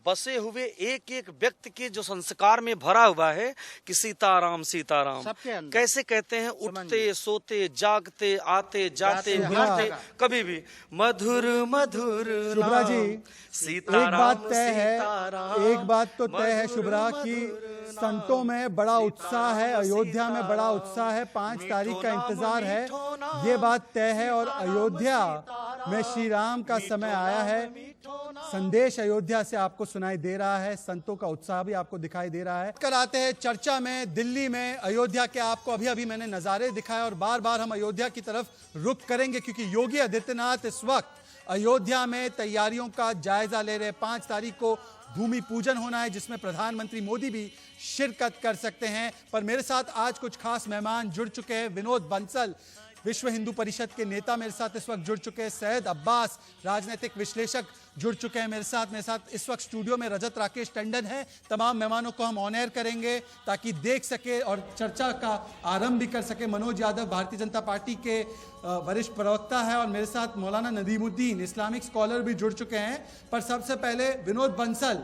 बसे हुए एक एक व्यक्ति के जो संस्कार में भरा हुआ है कि सीताराम सीताराम कैसे कहते हैं, उठते सोते जागते आते जाते मिलते कभी भी मधुर मधुर शुभ्रा जी, सीताराम एक बात तो तय है शुभ्रा की संतों में बड़ा उत्साह है, अयोध्या में बड़ा उत्साह है, 5 तारीख का इंतजार है, ये बात तय है। और अयोध्या में श्री राम का समय आया है, संदेश अयोध्या से आपको सुनाई दे रहा है, संतों का उत्साह भी आपको दिखाई दे रहा है। कराते हैं चर्चा में दिल्ली में अयोध्या के, आपको अभी मैंने नज़ारे दिखाए और बार बार हम अयोध्या की तरफ रुख करेंगे क्योंकि योगी आदित्यनाथ इस वक्त अयोध्या में तैयारियों का जायजा ले रहे। 5 तारीख को भूमि पूजन होना है जिसमें प्रधानमंत्री मोदी भी शिरकत कर सकते हैं। पर मेरे साथ आज कुछ खास मेहमान जुड़ चुके हैं। विनोद बंसल विश्व हिंदू परिषद के नेता मेरे साथ इस वक्त जुड़ चुके हैं। सैयद अब्बास राजनीतिक विश्लेषक जुड़ चुके हैं मेरे साथ इस वक्त स्टूडियो में रजत राकेश टंडन है। तमाम मेहमानों को हम ऑन एयर करेंगे ताकि देख सके और चर्चा का आरंभ भी कर सके। मनोज यादव भारतीय जनता पार्टी के वरिष्ठ प्रवक्ता है और मेरे साथ मौलाना नदीमुद्दीन इस्लामिक स्कॉलर भी जुड़ चुके हैं। पर सबसे पहले विनोद बंसल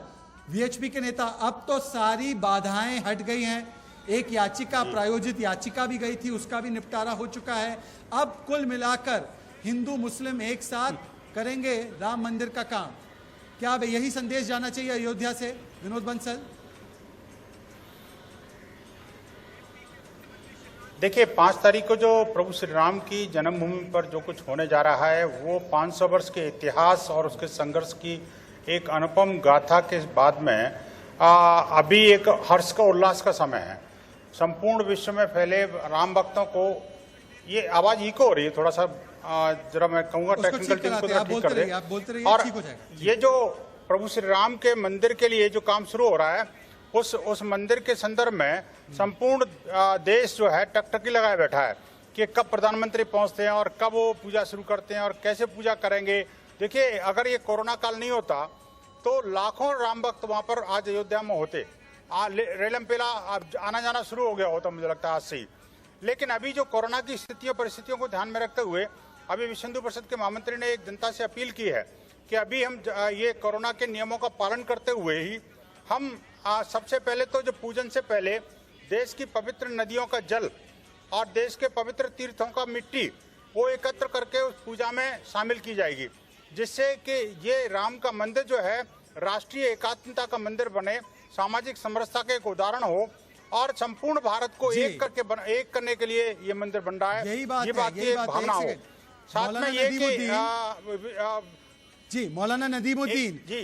वीएचपी के नेता, अब तो सारी बाधाएं हट गई हैं, एक याचिका प्रायोजित याचिका भी गई थी, उसका भी निपटारा हो चुका है। अब कुल मिलाकर हिंदू मुस्लिम एक साथ करेंगे राम मंदिर का काम। क्या अब यही संदेश जाना चाहिए अयोध्या से, विनोद बंसल? देखिए, 5 तारीख को जो प्रभु श्री राम की जन्मभूमि पर जो कुछ होने जा रहा है वो 500 वर्ष के इतिहास और उसके संघर्ष की एक अनुपम गाथा के बाद में अभी एक हर्ष का उल्लास का समय है। संपूर्ण विश्व में फैले राम भक्तों को, ये आवाज इको हो रही है थोड़ा सा, जरा मैं कहूंगा टेक्निकल टीम को ठीक कर दे। और ये जो प्रभु श्री राम के मंदिर के लिए जो काम शुरू हो रहा है उस मंदिर के संदर्भ में संपूर्ण देश जो है टकटकी लगाए बैठा है कि कब प्रधानमंत्री पहुंचते हैं और कब वो पूजा शुरू करते हैं और कैसे पूजा करेंगे। देखिए, अगर ये कोरोना काल नहीं होता तो लाखों राम भक्त वहां पर आज अयोध्या में होते, रेलम पेला आना जाना शुरू हो गया होता मुझे लगता है आज से ही। लेकिन अभी जो कोरोना की परिस्थितियों को ध्यान में रखते हुए अभी विश्व हिंदू परिषद के महामंत्री ने एक जनता से अपील की है कि अभी हम ये कोरोना के नियमों का पालन करते हुए ही हम सबसे पहले तो जो पूजन से पहले देश की पवित्र नदियों का जल और देश के पवित्र तीर्थों का मिट्टी वो एकत्र करके उस पूजा में शामिल की जाएगी, जिससे कि ये राम का मंदिर जो है राष्ट्रीय एकात्मता का मंदिर बने, सामाजिक समरसता का एक उदाहरण हो और संपूर्ण भारत को एक करने के लिए ये मंदिर बन रहा है। ये बात की भावना हो। साथ में ये कि जी मौलाना नदीमुद्दीन जी,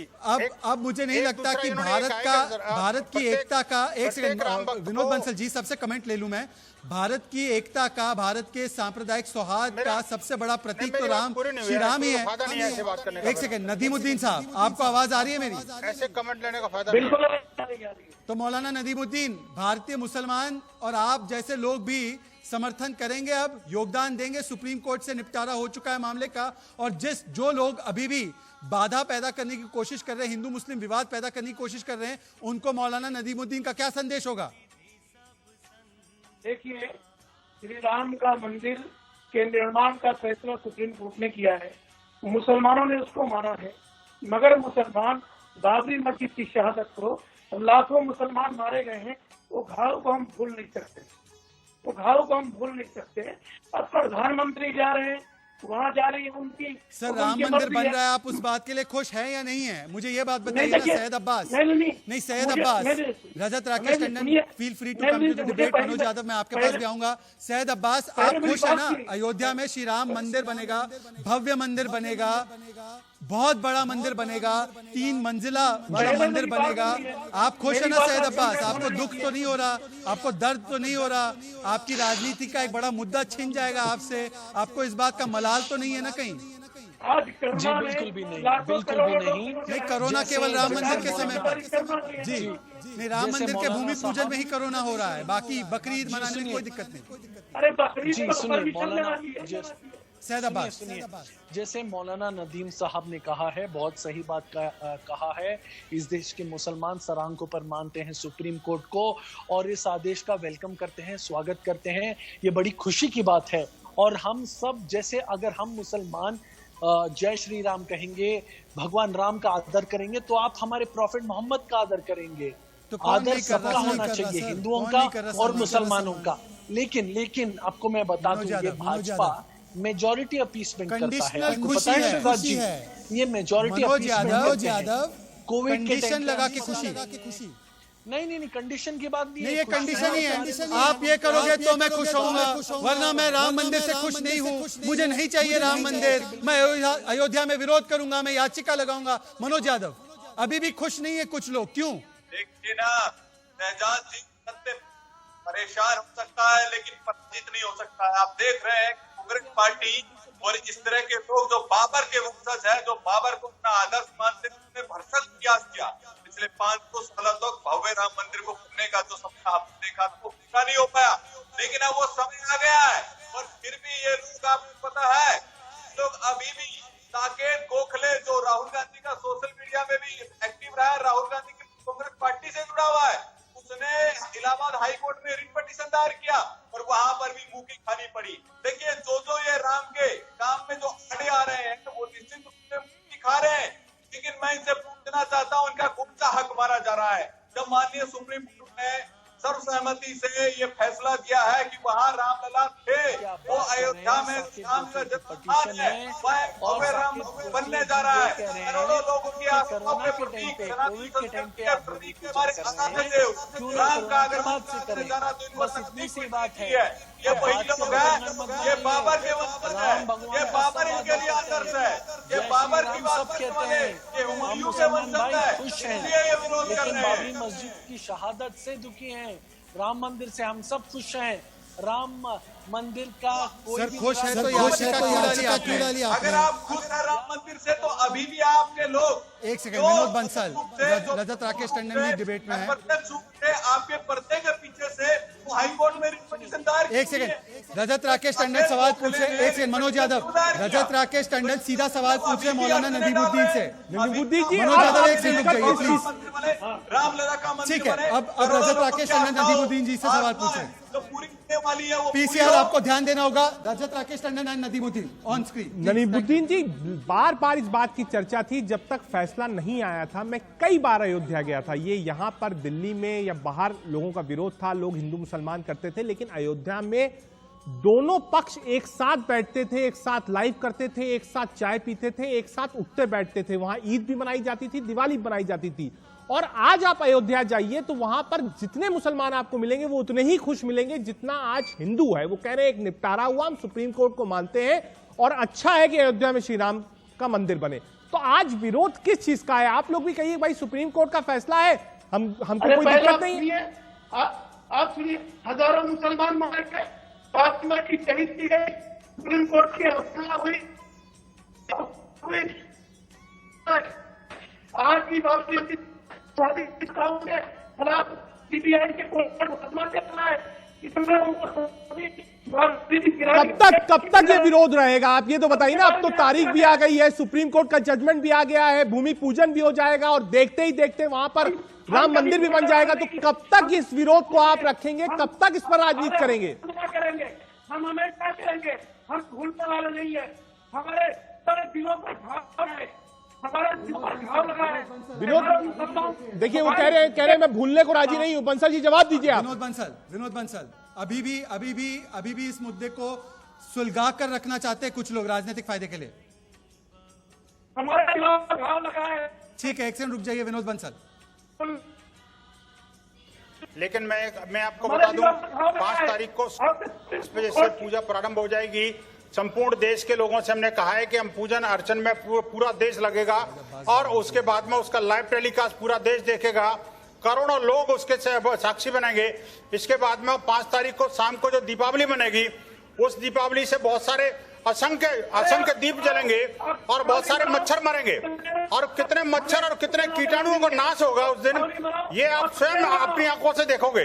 अब मुझे नहीं लगता कि भारत की एकता का, एक सेकंड विनोद बंसल जी सबसे कमेंट ले लूं मैं, भारत की एकता का, भारत के सांप्रदायिक सौहार्द का सबसे बड़ा प्रतीक तो श्री राम ही है। एक सेकंड नदीमुद्दीन साहब, आपको आवाज आ रही है मेरी? ऐसे कमेंट लेने का फायदा नहीं। तो मौलाना नदीमुद्दीन, भारतीय मुसलमान और आप जैसे लोग भी समर्थन करेंगे, अब योगदान देंगे? सुप्रीम कोर्ट से निपटारा हो चुका है मामले का और जो लोग अभी भी बाधा पैदा करने की कोशिश कर रहे हैं, हिंदू मुस्लिम विवाद पैदा करने की कोशिश कर रहे हैं, उनको मौलाना नदीमुद्दीन का क्या संदेश होगा? देखिए, श्री राम का मंदिर के निर्माण का फैसला सुप्रीम कोर्ट ने किया है, मुसलमानों ने उसको माना है, मगर मुसलमान बाबरी मस्जिद की शहादत को, लाखों मुसलमान मारे गए हैं, वो घाव को हम भूल नहीं सकते। अब प्रधानमंत्री जा रहे हैं, वहाँ जा रही है उनकी। सर, राम मंदिर बन रहा है, आप उस बात के लिए खुश हैं या नहीं है? मुझे ये बात बताइएगा सैयद अब्बास। नहीं Syed Abbas, Rajat Rakesh Tandon, feel free to come to debate. Manoj Yadav, मैं आपके पास भी आऊंगा। सैयद अब्बास, आप खुश है ना? अयोध्या में श्री राम मंदिर बनेगा, भव्य मंदिर बनेगा, बहुत बड़ा मंदिर बनेगा, 3 मंजिला बड़ा मंदिर बनेगा। आप खुश है ना सैयद अब्बास? आपको दुख तो नहीं हो रहा, आपको दर्द तो नहीं हो रहा? आपकी राजनीति का एक बड़ा मुद्दा छिन जाएगा आपसे, आपको इस बात का मलाल तो नहीं है ना कहीं? जी बिल्कुल भी नहीं। नहीं, कोरोना केवल राम मंदिर के समय पर जी नहीं, राम मंदिर के भूमि पूजन में ही कोरोना हो रहा है, बाकी बकरीद मनाने में कोई दिक्कत नहीं। जी सुनिए सैयद अब्बास, जैसे मौलाना नदीम साहब ने कहा है, बहुत सही बात कहा है। इस देश के मुसलमान सरांकों पर मानते हैं सुप्रीम कोर्ट को और इस आदेश का वेलकम करते हैं, स्वागत करते हैं। ये बड़ी खुशी की बात है और हम सब, जैसे अगर हम मुसलमान जय श्री राम कहेंगे, भगवान राम का आदर करेंगे, तो आप हमारे प्रॉफिट मोहम्मद का आदर करेंगे। तो आदर सबका होना चाहिए, हिंदुओं का और मुसलमानों का। लेकिन आपको मैं बता दूं, ये भाजपा मेजॉरिटी अपीसमेंट करता है। आपको पता है शिवराज जी, ये मेजॉरिटी अपीसमेंट कोविड के कंडीशन लगा के खुशी। नहीं, कंडीशन की बात नहीं है। ये कंडीशन ही है। आप ये करोगे तो मैं खुश होऊंगा, वरना मैं राम मंदिर से खुश नहीं हूँ। मुझे नहीं चाहिए राम मंदिर। मैं अयोध्या में विरोध करूंगा, मैं याचिका लगाऊंगा। मनोज यादव अभी भी खुश नहीं है कुछ लोग, क्यों? देखिए ना, शहजाद जी सत्य परेशान हो सकता है लेकिन पराजित नहीं हो सकता है। आप देख रहे हैं कांग्रेस पार्टी और इस तरह के लोग जो बाबर के वंशज है, जो बाबर को अपना आदर्श मानते हैं, भरसक प्रयास किया पिछले 500 सालों तक भव्य राम मंदिर को करने का जो सपना आपने देखा वो पूरा नहीं हो पाया। लेकिन अब वो समय आ गया है और फिर भी ये लोग, आपको पता है, लोग अभी भी साकेत गोखले जो राहुल गांधी का सोशल मीडिया में भी एक्टिव रहा है, राहुल गांधी की कांग्रेस पार्टी से जुड़ा हुआ है, उसने इलाहाबाद हाई कोर्ट में रिट पिटीशन दायर किया और वहां पर भी मुंह की खानी पड़ी। देखिए, जो ये राम के काम में जो आड़े आ रहे हैं वो निश्चित रूप से मुंह की खा रहे हैं। लेकिन मैं इनसे पूछना चाहता हूं, इनका कौन सा हक मारा जा रहा है? जब माननीय सुप्रीम कोर्ट ने सर्वसहमति से ये फैसला दिया है कि वहाँ रामलला थे, वो अयोध्या में राम का जन्मस्थान है, वह राम बनने जा रहा है। करोड़ों लोगों की आस्थाओं के प्रतीक, सनातन संस्कृति के प्रतीक हमारे आराध्य देव राम का अगर करने जाना तो इनको तकलीफ सी बात है। ये वही लोग है, ये बाबर के वंशज है, ये बाबर इनके लिए आदर्श है, ये बाबर की बात करते हैं, ये हुमायूं के वंशज है, इसलिए ये विरोध कर रहे हैं। बाबरी मस्जिद की शहादत से दुखी हैं, राम मंदिर से हम सब खुश हैं। राम मंदिर का कोई भी खुश है तो याचिका क्यों डाली? अगर आप खुश हैं राम मंदिर से तो अभी भी आपके लोग, एक सेकंड, विनोद बंसल, रजत राकेश टंडन भी डिबेट में है। आपके पर्दे के पीछे से वो हाई कोर्ट में रिट पिटीशन दायर। एक सेकंड, रजत राकेश टंडन सवाल पूछे। एक सेकंड, मनोज यादव, रजत राकेश टंडन सीधा सवाल पूछे मौलाना नदीमुद्दीन से। नदीमुद्दीन जी, मनोज यादव एक सेकंड रुक जाइए प्लीज। रामलला का मंदिर ठीक है, अब रजत राकेश टंडन नदीमुद्दीन जी से सवाल पूछे। जो पूरी वाली है वो पीसीआर आपको ध्यान देना होगा। Rajat Rakesh Tandon and Nadimuddin on screen. Nadimuddin ji, बार बार इस बात की चर्चा थी, जब तक फैसला नहीं आया था मैं कई बार अयोध्या गया था। ये यहाँ पर दिल्ली में या बाहर लोगों का विरोध था, लोग हिंदू मुसलमान करते थे, लेकिन अयोध्या में दोनों पक्ष एक साथ बैठते थे, एक साथ लाइव करते थे, एक साथ चाय पीते थे, एक साथ उठते बैठते थे। वहां ईद भी मनाई जाती थी, दिवाली बनाई जाती थी। और आज आप अयोध्या जाइए तो वहां पर जितने मुसलमान आपको मिलेंगे वो उतने ही खुश मिलेंगे जितना आज हिंदू है। वो कह रहे हैं एक निपटारा हुआ, हम सुप्रीम कोर्ट को मानते हैं और अच्छा है कि अयोध्या में श्री राम का मंदिर बने। तो आज विरोध किस चीज का है? आप लोग भी कहिए भाई सुप्रीम कोर्ट का फैसला है, हमको कोई दिक्कत नहीं है। आप सुनिए, हजारों मुसलमान मारे गए, फातिमा की शहीद की गई, सुप्रीम कोर्ट की हत्या हुई। आज की बात के खिलाफ सीबीआई के कोर्ट मुकदमा चल रहा है। कब तक ये विरोध रहेगा? आप ये तो बताइए ना। अब तो तारीख भी आ गई है, सुप्रीम कोर्ट का जजमेंट भी आ गया है, भूमि पूजन भी हो जाएगा और देखते ही देखते वहां पर राम मंदिर भी बन जाएगा। तो कब तक इस विरोध को आप रखेंगे? कब तक इस पर राजनीति करेंगे? हम हमेशा करेंगे, हम भूलने वाले नहीं है। हमारे सारे दिलों पर भाव है, हमारा भाव लगा है। विनोद देखिए, वो कह रहे हैं मैं भूलने को राजी नहीं हूं। बंसल जी जवाब दीजिए आप। विनोद बंसल अभी भी इस मुद्दे को सुलगा कर रखना चाहते हैं कुछ लोग राजनीतिक फायदे के लिए। हमारा भाव लगा है। ठीक है, एक सेकंड रुक जाइए विनोद बंसल। लेकिन मैं आपको बता दूं, 5 तारीख को 10 बजे से पूजा प्रारंभ हो जाएगी। संपूर्ण देश के लोगों से हमने कहा है कि हम पूजन अर्चन में पूरा देश लगेगा और उसके बाद में उसका लाइव टेलीकास्ट पूरा देश देखेगा। करोड़ों लोग उसके साक्षी बनेंगे। इसके बाद में 5 तारीख को शाम को जो दीपावली बनेगी, उस दीपावली से बहुत सारे असंख्य दीप जलेंगे और बहुत सारे मच्छर मरेंगे और कितने मच्छर और कितने कीटाणुओं का नाश होगा उस दिन, ये आप स्वयं अपनी आंखों से देखोगे।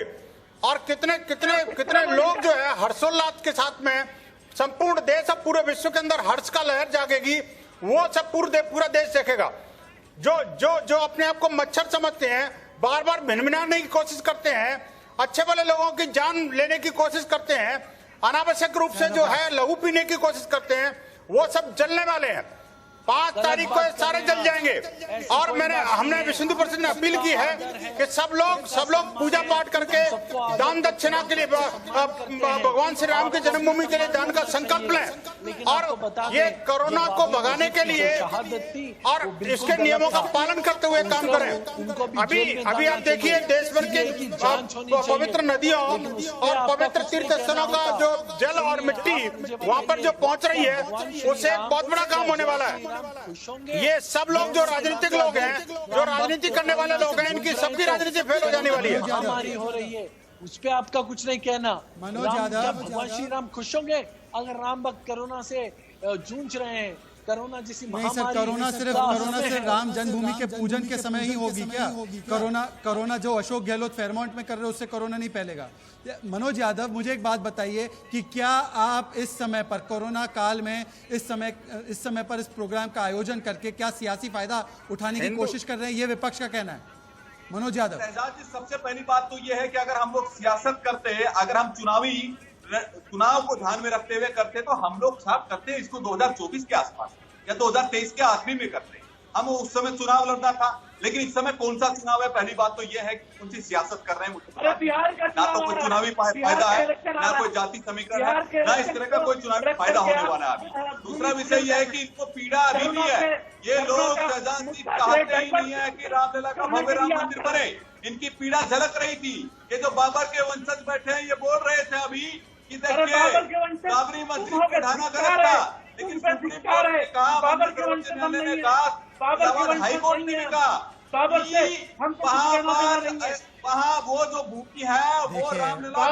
और कितने कितने कितने लोग जो है हर्षोल्लास के साथ में संपूर्ण देश और पूरे विश्व के अंदर हर्ष का लहर जागेगी, वो सब पूरा देश देखेगा। जो अपने आप को मच्छर समझते हैं, बार बार भिनभिनाने की कोशिश करते हैं, अच्छे भले लोगों की जान लेने की कोशिश करते हैं, अनावश्यक रूप से जो है लहू पीने की कोशिश करते हैं, वो सब जलने वाले हैं। 5 तारीख को सारे जल जाएंगे। और हमने विश्व हिंदू परिषद ने अपील की है कि सब लोग पूजा पाठ करके दान दक्षिणा के लिए भगवान श्री राम की जन्मभूमि के लिए दान का संकल्प लें। और ये कोरोना को भगाने के लिए और इसके नियमों का पालन करते हुए काम करें। अभी आप देखिए देश भर की पवित्र नदियों और पवित्र तीर्थ स्थलों का जो जल और मिट्टी वहाँ पर जो पहुँच रही है, उससे बहुत बड़ा काम होने वाला है। ये सब लोग जो राजनीतिक लोग हैं, जो राजनीति करने वाले लोग हैं, इनकी सबकी राजनीति फेल हो जाने वाली है। महामारी हो रही है, उस पे आपका कुछ नहीं कहना। भगवान श्री राम खुश होंगे अगर राम भक्त कोरोना से जूझ रहे हैं? कोरोना जैसी नहीं सर, कोरोना सिर्फ राम जन्मभूमि के पूजन के समय ही होगी क्या? कोरोना जो अशोक गहलोत फेयरमाउंट में कर रहे हैं उससे कोरोना नहीं फैलेगा। मनोज यादव, मुझे एक बात बताइए कि क्या आप इस समय पर कोरोना काल में इस समय पर इस प्रोग्राम का आयोजन करके क्या सियासी फायदा उठाने की कोशिश कर रहे हैं? ये विपक्ष का कहना है। मनोज यादव जी, सबसे पहली बात तो ये है कि अगर हम लोग सियासत करते हैं, अगर हम चुनाव को ध्यान में रखते हुए करते, तो हम लोग साफ करते हैं इसको 2024 के आसपास या 2023 के आखिरी में करते। हम उस समय चुनाव लड़ना था, लेकिन इस समय कौन सा चुनाव है? पहली बात तो ये है कि कौन सी सियासत कर रहे हैं मुझे ना तो कोई चुनावी फायदा है, ना कोई जाति समीकरण है, ना इस तरह का कोई चुनावी फायदा होने वाला है। अभी दूसरा विषय यह है कि इनको पीड़ा अभी भी है। ये लोग चाहते ही नहीं है कि रामलला का भव्य राम मंदिर बने। इनकी पीड़ा झलक रही थी। ये जो बाबर के वंशज बैठे हैं, ये बोल रहे थे अभी कि देखिए बाबरी मस्जिद पे ढाना गलत था, लेकिन सुप्रीम कोर्ट ने कहा, बाबर के वंशज ने कहा, हाई कोर्ट ने भी कहा, वहाँ वो जो भूमि है वो रामलला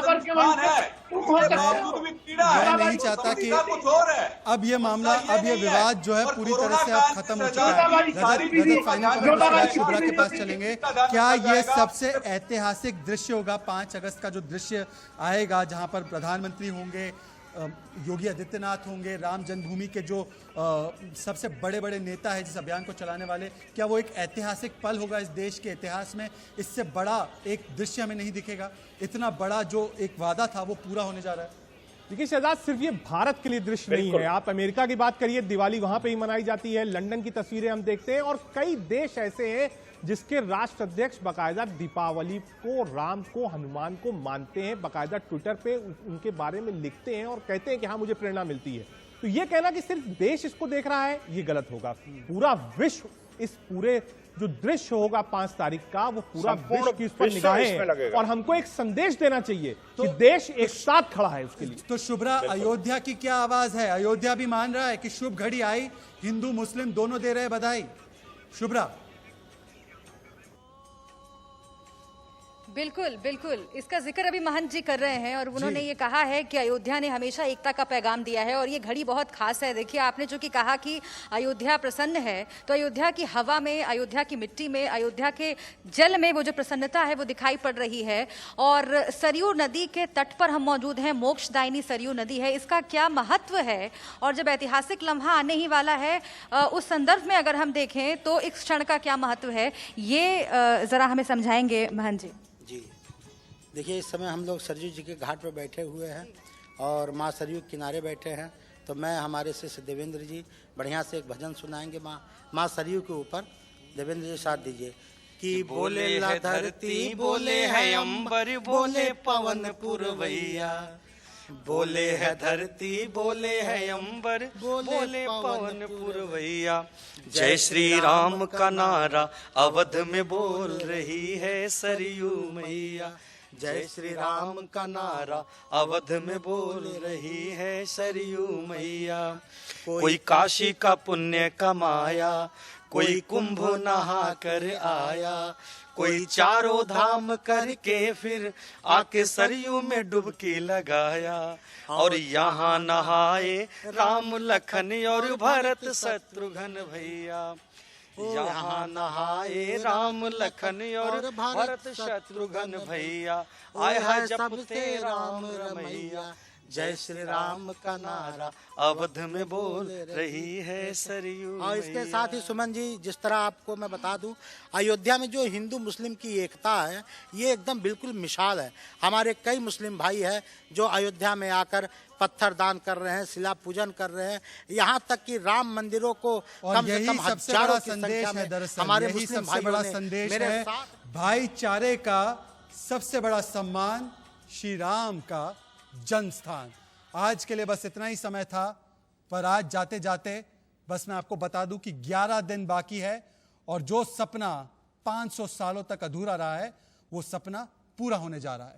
है, उसके बावजूद भी पीड़ा है। मैं नहीं चाहता कि कुछ और है। अब ये मामला, अब ये विवाद जो है पूरी तरह से अब खत्म हो चुका है। रजत फाइनल शुभ्रा के पास चलेंगे। क्या ये सबसे ऐतिहासिक दृश्य होगा 5 अगस्त का, जो दृश्य आएगा जहां पर प्रधानमंत्री होंगे, योगी आदित्यनाथ होंगे, राम जन्मभूमि के जो सबसे बड़े बड़े नेता है जिस अभियान को चलाने वाले, क्या वो एक ऐतिहासिक पल होगा इस देश के इतिहास में? इससे बड़ा एक दृश्य हमें नहीं दिखेगा? इतना बड़ा जो एक वादा था वो पूरा होने जा रहा है। देखिए शहजाद, सिर्फ ये भारत के लिए दृश्य नहीं है। आप अमेरिका की बात करिए, दिवाली वहां पे ही मनाई जाती है। लंदन की तस्वीरें हम देखते हैं और कई देश ऐसे हैं जिसके राष्ट्राध्यक्ष बाकायदा दीपावली को, राम को, हनुमान को मानते हैं, बाकायदा ट्विटर पे उनके बारे में लिखते हैं और कहते हैं कि हाँ मुझे प्रेरणा मिलती है। तो ये कहना कि सिर्फ देश इसको देख रहा है, ये गलत होगा। पूरा विश्व, इस पूरे जो दृश्य होगा 5 तारीख का, वो पूरा विश्व की इस पर निगाहें हैं और हमको एक संदेश देना चाहिए कि देश एक साथ खड़ा है उसके लिए। तो शुभ्रा, अयोध्या की क्या आवाज है? अयोध्या भी मान रहा है कि शुभ घड़ी आई, हिंदू मुस्लिम दोनों दे रहे बधाई। शुभ्रा, बिल्कुल बिल्कुल, इसका जिक्र अभी महंत जी कर रहे हैं और उन्होंने ये कहा है कि अयोध्या ने हमेशा एकता का पैगाम दिया है और ये घड़ी बहुत खास है। देखिए, आपने जो कि कहा कि अयोध्या प्रसन्न है, तो अयोध्या की हवा में, अयोध्या की मिट्टी में, अयोध्या के जल में वो जो प्रसन्नता है वो दिखाई पड़ रही है। और सरयू नदी के तट पर हम मौजूद हैं, मोक्षदायिनी सरयू नदी है, इसका क्या महत्व है और जब ऐतिहासिक लम्हा आने ही वाला है, उस संदर्भ में अगर हम देखें तो इस क्षण का क्या महत्व है, ये जरा हमें समझाएंगे महंत जी। देखिए, इस समय हम लोग सरयू जी के घाट पर बैठे हुए हैं और माँ सरयू के किनारे बैठे हैं। तो मैं, हमारे शिष्य देवेंद्र जी बढ़िया से एक भजन सुनाएंगे माँ सरयू के ऊपर। देवेंद्र जी साथ दीजिए कि बोले ला धरती, बोले है अंबर, बोले पवन पुरवैया, बोले है धरती, बोले है अंबर, बोले पवन पुरवैया। जय श्री राम का नारा अवध में बोल रही है सरयू मैया। जय श्री राम का नारा अवध में बोल रही है सरयू मैया। कोई काशी का पुण्य कमाया, कोई कुंभ नहा कर आया, कोई चारों धाम करके फिर आके सरयू में डुबकी लगाया। और यहाँ नहाए राम लखन और भरत शत्रुघ्न भैया। यहाँ नहाए राम लखन और भरत शत्रुघ्न भैया। आए है जपते राम रमैया। जय श्री राम का नारा अवध में बोल रही है सरयू। और इसके साथ ही सुमन जी, जिस तरह आपको मैं बता दूं, अयोध्या में जो हिंदू मुस्लिम की एकता है, ये एकदम बिल्कुल मिसाल है। हमारे कई मुस्लिम भाई हैं जो अयोध्या में आकर पत्थर दान कर रहे हैं, शिला पूजन कर रहे हैं, यहाँ तक कि राम मंदिरों को कम से कम हजारों की संख्या में हमारे मुस्लिम भाइयों ने मेरे साथ। भाईचारे का सबसे बड़ा सम्मान, श्री राम का जन्म स्थान। आज के लिए बस इतना ही समय था। पर आज जाते जाते बस मैं आपको बता दूं कि 11 दिन बाकी है और जो सपना 500 सालों तक अधूरा रहा है वो सपना पूरा होने जा रहा है।